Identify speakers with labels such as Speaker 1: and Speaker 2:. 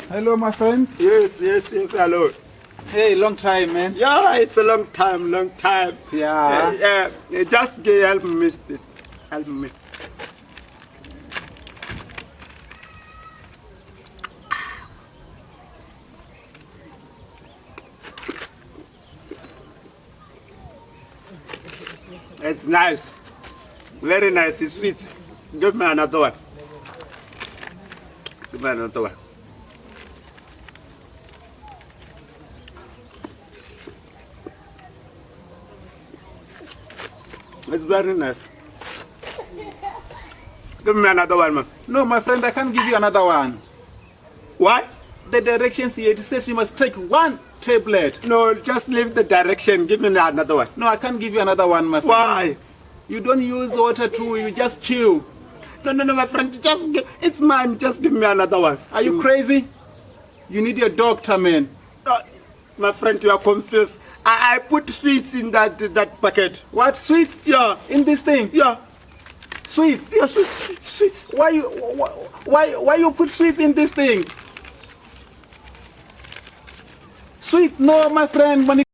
Speaker 1: Hello, my friend.
Speaker 2: Yes, hello.
Speaker 1: Hey, long time, man.
Speaker 2: Yeah, it's a long time.
Speaker 1: Yeah.
Speaker 2: Just help me this. Help me. It's nice. Very nice. It's sweet. Give me another one. Give me another one. It's very nice. Give me another one, man.
Speaker 1: No, my friend, I can't give you another one.
Speaker 2: Why?
Speaker 1: The directions here, it says you must take one tablet.
Speaker 2: No, just leave the direction. Give me another one.
Speaker 1: No, I can't give you another one, my friend.
Speaker 2: Why?
Speaker 1: You don't use water too, you just chew.
Speaker 2: No, my friend. It's mine. Just give me another one.
Speaker 1: Are you crazy? You need your doctor, man.
Speaker 2: My friend, you are confused. I put sweets in that packet.
Speaker 1: What, sweets?
Speaker 2: Yeah.
Speaker 1: In this thing?
Speaker 2: Yeah.
Speaker 1: Sweets?
Speaker 2: Yeah, sweets.
Speaker 1: Why you put sweets in this thing? Sweet? No, my friend.